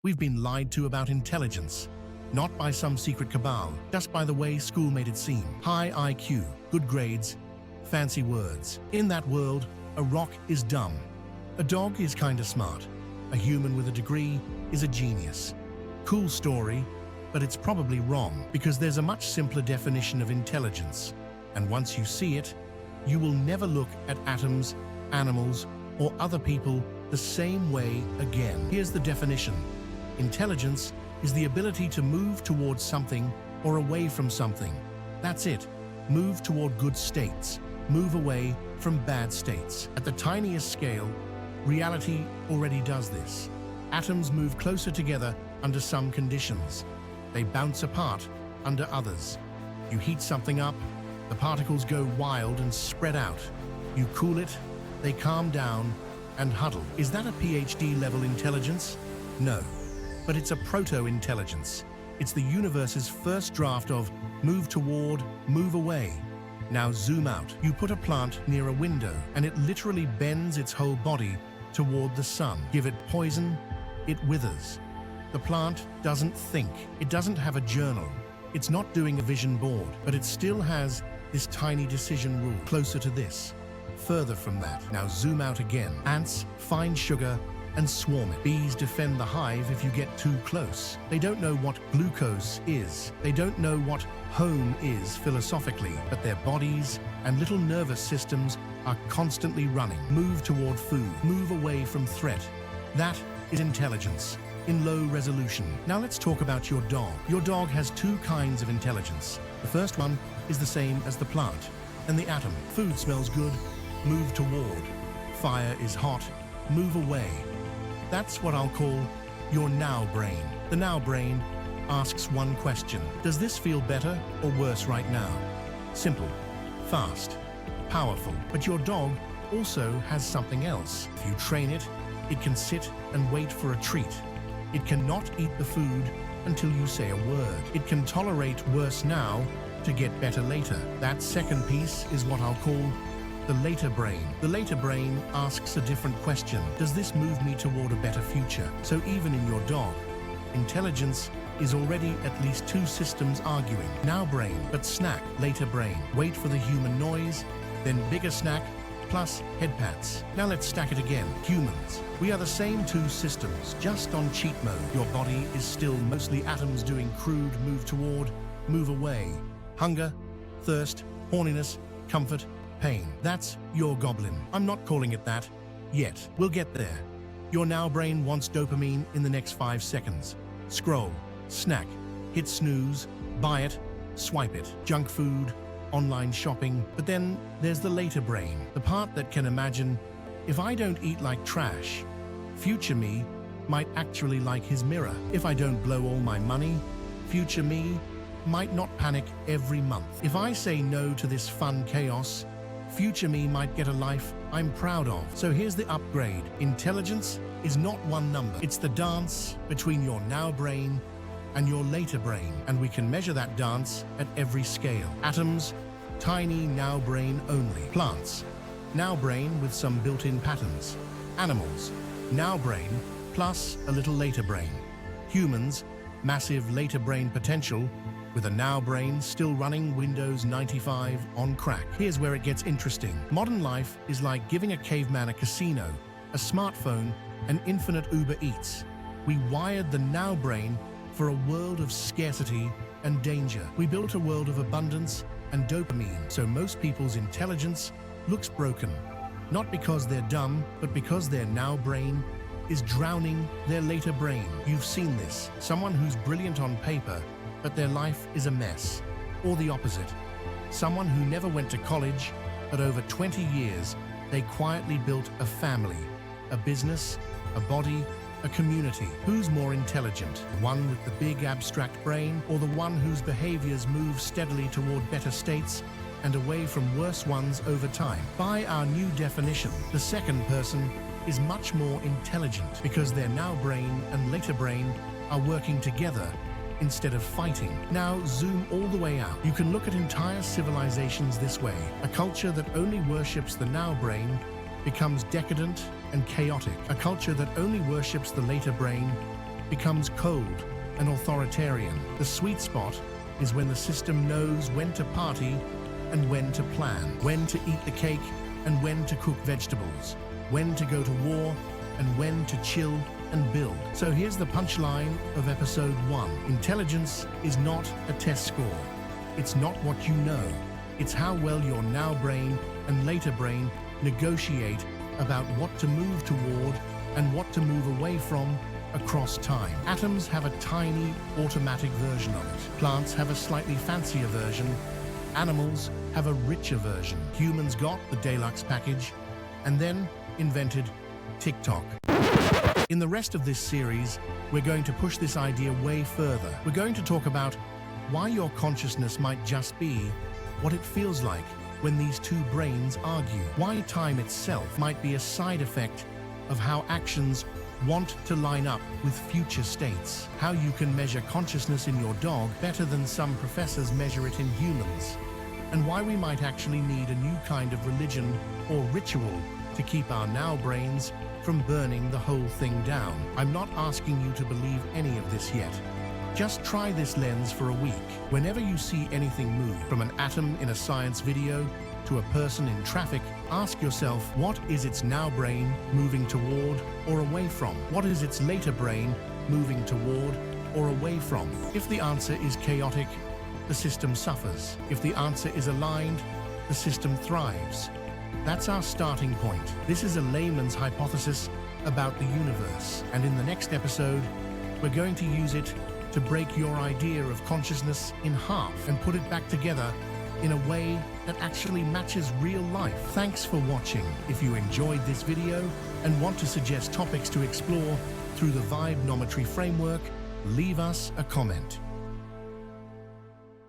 We've been lied to about intelligence. Not by some secret cabal, just by the way school made it seem. High IQ, good grades, fancy words. In that world, a rock is dumb. A dog is kinda smart. A human with a degree is a genius. Cool story, but it's probably wrong because there's a much simpler definition of intelligence. And once you see it, you will never look at atoms, animals, or other people the same way again. Here's the definition. Intelligence is the ability to move towards something or away from something. That's it. Move toward good states. Move away from bad states. At the tiniest scale, reality already does this. Atoms move closer together under some conditions. They bounce apart under others. You heat something up, the particles go wild and spread out. You cool it, they calm down and huddle. Is that a PhD level intelligence? No. But it's a proto-intelligence. It's the universe's first draft of move toward, move away. Now zoom out. You put a plant near a window and it literally bends its whole body toward the sun. Give it poison, it withers. The plant doesn't think. It doesn't have a journal. It's not doing a vision board, but it still has this tiny decision rule. Closer to this, further from that. Now zoom out again. Ants find sugar and swarm it. Bees defend the hive if you get too close. They don't know what glucose is. They don't know what home is philosophically, but their bodies and little nervous systems are constantly running. Move toward food. Move away from threat. That is intelligence in low resolution. Now let's talk about your dog. Your dog has two kinds of intelligence. The first one is the same as the plant and the atom. Food smells good. Move toward. Fire is hot. Move away. That's what I'll call your now brain. The now brain asks one question. Does this feel better or worse right now? Simple, fast, powerful. But your dog also has something else. If you train it, it can sit and wait for a treat. It cannot eat the food until you say a word. It can tolerate worse now to get better later. That second piece is what I'll call the later brain. The later brain asks a different question. Does this move me toward a better future? So even in your dog, intelligence is already at least two systems arguing. Now brain, but snack. Later brain. Wait for the human noise, then bigger snack, plus head pats. Now let's stack it again. Humans. We are the same two systems, just on cheat mode. Your body is still mostly atoms doing crude move toward, move away. Hunger, thirst, horniness, comfort, pain. That's your goblin. I'm not calling it that yet. We'll get there. Your now brain wants dopamine in the next 5 seconds. Scroll, snack, hit snooze, buy it, swipe it. Junk food, online shopping. But then there's the later brain, the part that can imagine, if I don't eat like trash, future me might actually like his mirror. If I don't blow all my money, future me might not panic every month. If I say no to this fun chaos, future me might get a life I'm proud of. So here's the upgrade. Intelligence is not one number. It's the dance between your now brain and your later brain. And we can measure that dance at every scale. Atoms, tiny now brain only. Plants, now brain with some built-in patterns. Animals, now brain plus a little later brain. Humans, massive later brain potential with a now brain still running Windows 95 on crack. Here's where it gets interesting. Modern life is like giving a caveman a casino, a smartphone, and infinite Uber Eats. We wired the now brain for a world of scarcity and danger. We built a world of abundance and dopamine, so most people's intelligence looks broken. Not because they're dumb, but because their now brain is drowning their later brain. You've seen this. Someone who's brilliant on paper, but their life is a mess. Or the opposite. Someone who never went to college, but over 20 years, they quietly built a family, a business, a body, a community. Who's more intelligent? The one with the big abstract brain, or the one whose behaviors move steadily toward better states and away from worse ones over time? By our new definition, the second person is much more intelligent because their now brain and later brain are working together instead of fighting. Now zoom all the way out. You can look at entire civilizations this way. A culture that only worships the now brain becomes decadent and chaotic. A culture that only worships the later brain becomes cold and authoritarian. The sweet spot is when the system knows when to party and when to plan, when to eat the cake and when to cook vegetables, when to go to war and when to chill and build. So here's the punchline of episode 1. Intelligence is not a test score. It's not what you know. It's how well your now brain and later brain negotiate about what to move toward and what to move away from across time. Atoms have a tiny automatic version of it. Plants have a slightly fancier version. Animals have a richer version. Humans got the deluxe package and then invented TikTok. In the rest of this series, we're going to push this idea way further. We're going to talk about why your consciousness might just be what it feels like when these two brains argue. Why time itself might be a side effect of how actions want to line up with future states. How you can measure consciousness in your dog better than some professors measure it in humans. And why we might actually need a new kind of religion or ritual to keep our now brains from burning the whole thing down. I'm not asking you to believe any of this yet. Just try this lens for a week. Whenever you see anything move, from an atom in a science video to a person in traffic, ask yourself, what is its now brain moving toward or away from? What is its later brain moving toward or away from? If the answer is chaotic, the system suffers. If the answer is aligned, the system thrives. That's our starting point. This is a layman's hypothesis about the universe, and in the next episode, we're going to use it to break your idea of consciousness in half and put it back together in a way that actually matches real life. Thanks for watching. If you enjoyed this video and want to suggest topics to explore through the Vibenometry framework, leave us a comment.